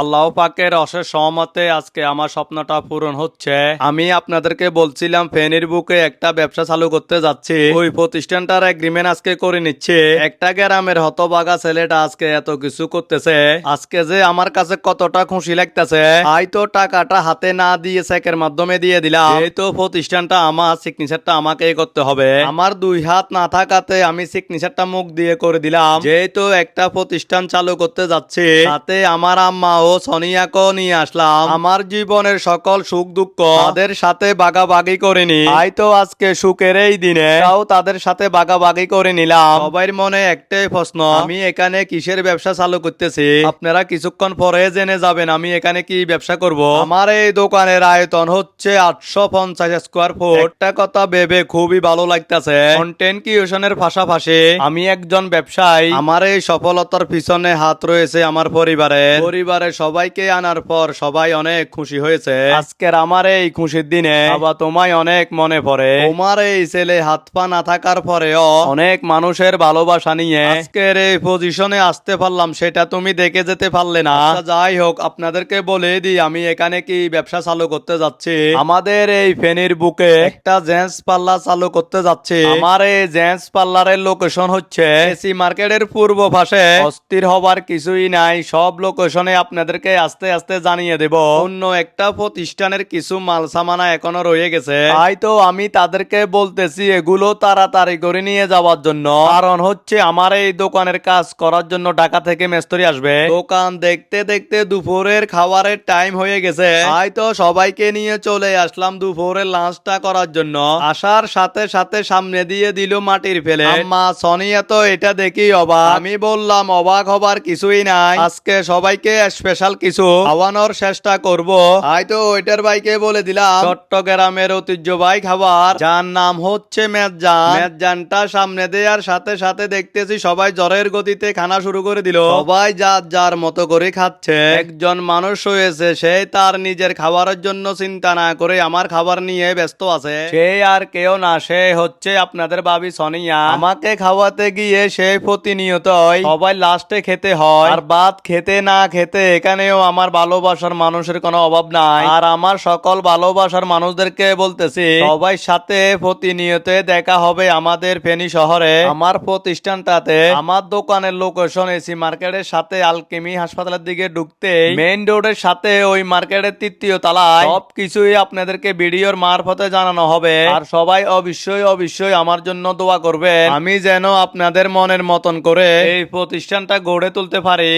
আল্লাহ পাকের অশেষ সহমতে আজকে আমার স্বপ্নটা পূরণ হচ্ছে। আমি আপনাদেরকে বলছিলাম ফেনীর বুকে একটা ব্যবসা চালু করতে যাচ্ছি, ওই প্রতিষ্ঠানটার এগ্রিমেন্ট আজকে করে নিচ্ছে। একটা গ্রামের হতবাগা ছেলেটা আজকে এত কিছু করতেছে, আজকে যে আমার কাছে কতটা খুশি লাগতেছে। হয়তো টাকাটা হাতে না দিয়ে চেকের মাধ্যমে দিয়ে দিলাম, যেহেতু প্রতিষ্ঠানটা আমার, সিগনেচারটা আমাকেই করতে হবে। আমার দুই হাত না থাকাতে আমি সিগনেচারটা মুখ দিয়ে করে দিলাম, যেহেতু একটা প্রতিষ্ঠান চালু করতে যাচ্ছি। সাথে আমার আম্মা ও সোনিয়াকেও নিয়ে আসলাম। আমার জীবনের সকল সুখ দুঃখ তাদের সাথে ভাগাভাগি করে নি। হয়তো আজকে সুখের এই দিনে তাও তাদের সাথে ভাগাভাগি করে নিলাম। সবার মনে একটাই প্রশ্ন, আমি এখানে কিসের ব্যবসা চালু করতেছি? আপনারা কিছুক্ষণ পরে জেনে যাবেন আমি এখানে কি ব্যবসা করব। আমার এই দোকানের আয়তন হচ্ছে 850 স্কোয়ার ফুট। একটা কথা ভেবে খুবই ভালো লাগতেছে, কন্টেন্ট ক্রিয়েশনের পাশাপাশি আমি একজন ব্যবসায়ী। আমার এই সফলতার পিছনে হাত রয়েছে আমার পরিবারের সবাইকে আনার পর সবাই অনেক খুশি হয়েছে। আজকের আমার এই খুশির দিনে বাবা তোমায় অনেক মনে পড়ে। তোমার এই ছেলে হাত পা না থাকার পরেও অনেক মানুষের ভালোবাসা নিয়ে আজকের এই পজিশনে আসতে পারলাম, সেটা তুমি দেখে যেতে পারলে না। যাই হোক, আপনাদেরকে বলে দিই আমি এখানে কি ব্যবসা চালু করতে যাচ্ছি। আমাদের এই ফেনীর বুকে একটা জেন্টস পার্লার চালু করতে যাচ্ছি। আমার এই জেন্টস পার্লারের লোকেশন হচ্ছে এসি মার্কেটের পূর্ব পাশে। অস্থির হবার কিছুই নাই, সব লোকেশনে আপনাদেরকে আস্তে আস্তে জানিয়ে দেব। অন্য একটা প্রতিষ্ঠানের কিছু মাল সামানা এখনো রয়ে গেছে, হয়তো আমি তাদেরকে বলতেছি এগুলো তাড়াতাড়ি করে নিয়ে যাওয়ার জন্য। কারণ হচ্ছে আমার এই দোকানের কাজ করার জন্য ঢাকা থেকে মিস্ত্রি আসবে। দোকান দেখতে দেখতে দুপুরের খাবারের টাইম হয়ে গেছে, হয়তো সবাইকে নিয়ে চলে আসলাম দুপুরের লাঞ্চটা করার জন্য। আসার সাথে সাথে সামনে দিয়ে দিল মাটির ফেলে। আম্মা সোনিয়া তো এটা দেখি অবাক। আমি বললাম অবাক হবার কিছুই নাই, আজকে সবাইকে স্পেশাল কিছু খাওয়ানোর চেষ্টা করব। হয়তো ওইটার ভাইকে বলে দিলাম চট্টগ্রামের ঐতিহ্যবাহী খাবার, যার নাম হচ্ছে মেজজান। মেজজানটা সামনে দেওয়ার সাথে সাথে দেখতেছি সবাই জ্বরের গতিতে খানা শুরু করে দিল। সবাই যার যার মতো করে খাচ্ছে। একজন মানুষ হয়েছে, সে তার নিজের খাবারের জন্য চিন্তা না করে আমার খাবার নিয়ে ব্যস্ত আছে। সে আর কেউ না, সে হচ্ছে আপনাদের ভাবি সোনিয়া। আমাকে খাওয়াতে গিয়ে সে প্রতিনিয়তই সবাই লাস্টে খেতে হয়, আর ভাত খেতে না খেতে এখানেও আমার ভালোবাসার মানুষের কোনো অভাব নাই। আর আমার সকল ভালোবাসার মানুষদেরকে বলতেছি সবাই সাথে প্রতিনিয়ত দেখা হবে আমাদের ফেনী শহরে আমার প্রতিষ্ঠানটাতে। আমার দোকানের লোকেশন এসি মার্কেটের সাথে আলকেমি হাসপাতালের দিকে ঢুকতে মেইন রোডের সাথে ওই মার্কেটের 3য় তলায়। সবকিছুই আপনাদেরকে ভিডিওর মারফতে জানানো হবে। আর সবাই অবশ্যই আমার জন্য দোয়া করবেন, আমি যেন আপনাদের মনের মতন করে এই প্রতিষ্ঠানটা গড়ে তুলতে পারি।